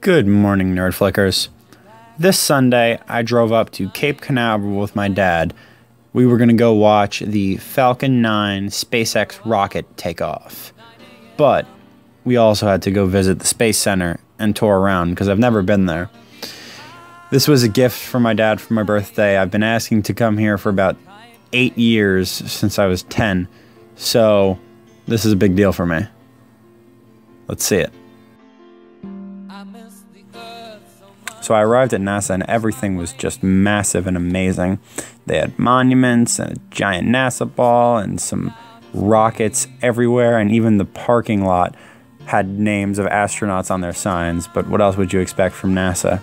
Good morning, Nerdflickers. This Sunday, I drove up to Cape Canaveral with my dad. We were going to go watch the Falcon 9 SpaceX rocket take off. But we also had to go visit the Space Center and tour around because I've never been there. This was a gift from my dad for my birthday. I've been asking to come here for about 8 years since I was 10. So this is a big deal for me. Let's see it. So I arrived at NASA and everything was just massive and amazing. They had monuments and a giant NASA ball and some rockets everywhere, and even the parking lot had names of astronauts on their signs, but what else would you expect from NASA?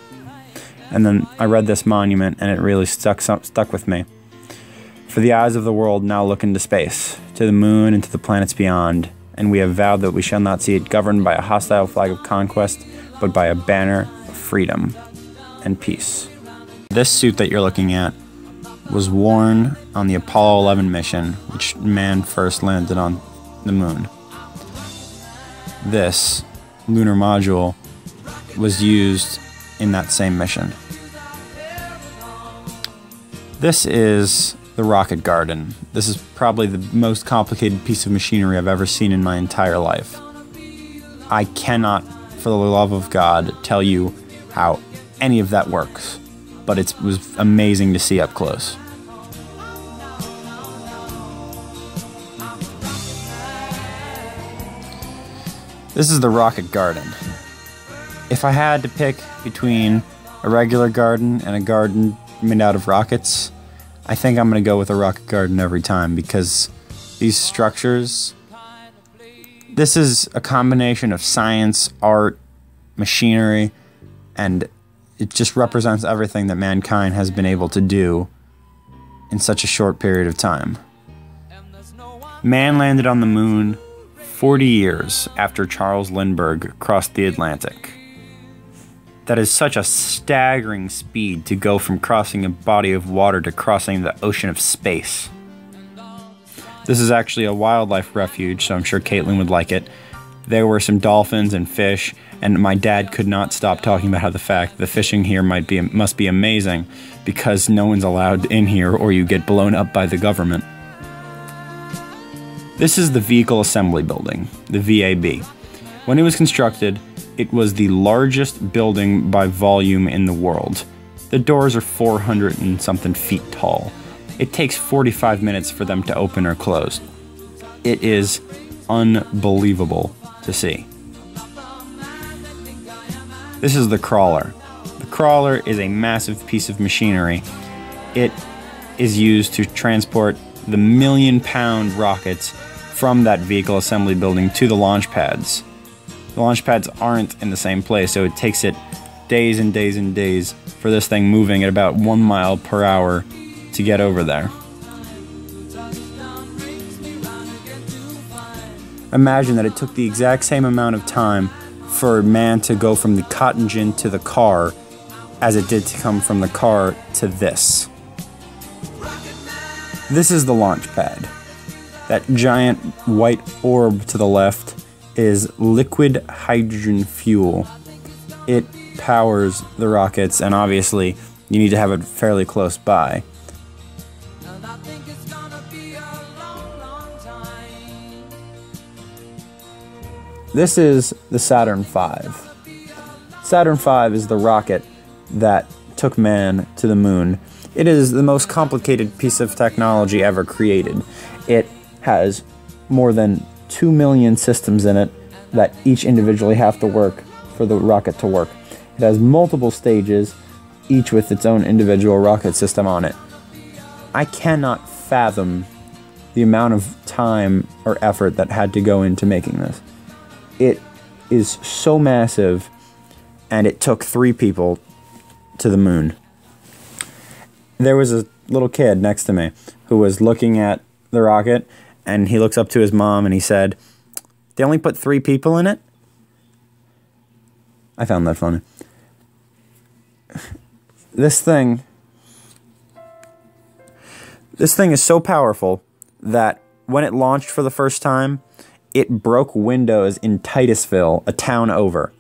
And then I read this monument and it really stuck with me. For the eyes of the world now look into space, to the moon and to the planets beyond, and we have vowed that we shall not see it governed by a hostile flag of conquest, but by a banner of freedom and peace. This suit that you're looking at was worn on the Apollo 11 mission, which man first landed on the moon. This lunar module was used in that same mission. This is the rocket garden. This is probably the most complicated piece of machinery I've ever seen in my entire life. I cannot, for the love of God, tell you how any of that works, but it was amazing to see up close. This is the rocket garden. If I had to pick between a regular garden and a garden made out of rockets, I think I'm going to go with a rocket garden every time, because these structures, this is a combination of science, art, machinery, and it just represents everything that mankind has been able to do in such a short period of time. Man landed on the moon 40 years after Charles Lindbergh crossed the Atlantic. That is such a staggering speed to go from crossing a body of water to crossing the ocean of space. This is actually a wildlife refuge, so I'm sure Caitlin would like it. There were some dolphins and fish, and my dad could not stop talking about how the fact the fishing here must be amazing, because no one's allowed in here or you get blown up by the government. This is the Vehicle Assembly Building, the VAB. When it was constructed, it was the largest building by volume in the world. The doors are 400 and something feet tall. It takes 45 minutes for them to open or close. It is unbelievable to see. This is the crawler. The crawler is a massive piece of machinery. It is used to transport the million-pound rockets from that vehicle assembly building to the launch pads. The launch pads aren't in the same place, so it takes it days and days and days for this thing moving at about 1 mile per hour to get over there. Imagine that it took the exact same amount of time for man to go from the cotton gin to the car as it did to come from the car to this. This is the launch pad. That giant white orb to the left is liquid hydrogen fuel. It powers the rockets, and obviously you need to have it fairly close by. This is the Saturn V. Saturn V is the rocket that took man to the moon. It is the most complicated piece of technology ever created. It has more than 2 million systems in it that each individually have to work for the rocket to work. It has multiple stages, each with its own individual rocket system on it. I cannot fathom the amount of time or effort that had to go into making this. It is so massive, and it took 3 people to the moon. There was a little kid next to me who was looking at the rocket, and he looks up to his mom and he said, "They only put 3 people in it?" I found that funny. This thing is so powerful that when it launched for the first time, it broke windows in Titusville, a town over.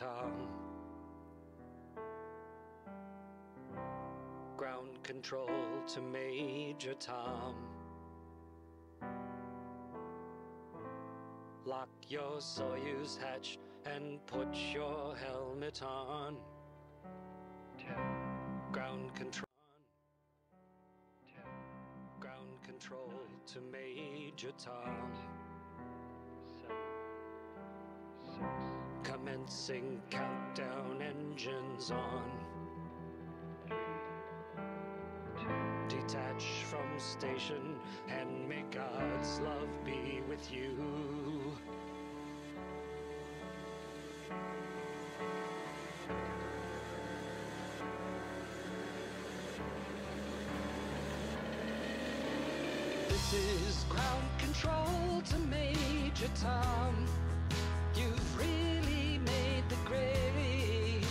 Tom. Ground control to Major Tom. Lock your Soyuz hatch and put your helmet on. 10. Ground control. 10. Ground control to Major Tom. 7. 6. Commencing countdown, engines on. 3. 2. Detach from station and may God's love be with you. This is ground control to Major Tom. You've really made the grade,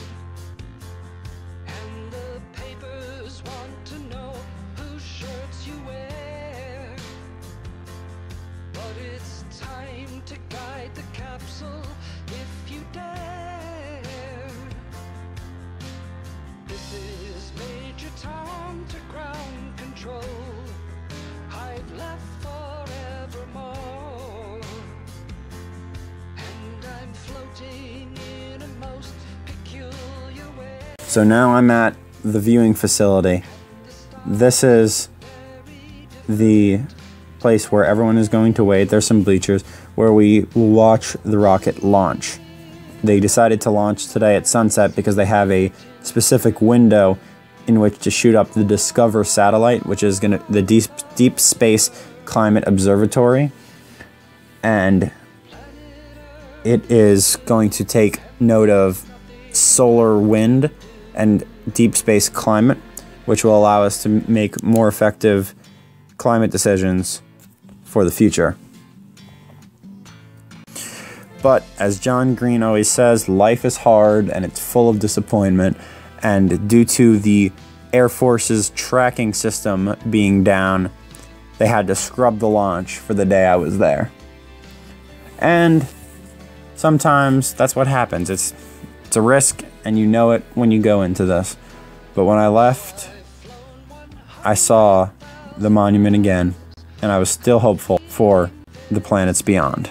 and the papers want to know whose shirts you wear. But it's time to guide the capsule if you dare. This is Major Tom to ground control. I've left forevermore, and I'm floating in a most peculiar way. So now I'm at the viewing facility. This is the place where everyone is going to wait. There's some bleachers where we will watch the rocket launch. They decided to launch today at sunset because they have a specific window in which to shoot up the Discover satellite, which is the Deep Space Climate Observatory, and it is going to take note of solar wind and deep space climate, which will allow us to make more effective climate decisions for the future. But as John Green always says, life is hard and it's full of disappointment. And due to the Air Force's tracking system being down, they had to scrub the launch for the day I was there. And sometimes that's what happens. It's a risk, and you know it when you go into this. But when I left, I saw the monument again, and I was still hopeful for the planets beyond.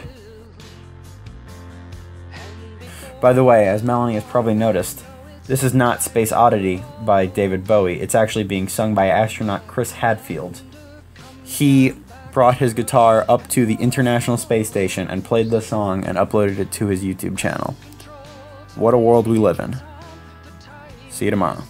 By the way, as Melanie has probably noticed, this is not Space Oddity by David Bowie. It's actually being sung by astronaut Chris Hadfield. He brought his guitar up to the International Space Station and played the song and uploaded it to his YouTube channel. What a world we live in. See you tomorrow.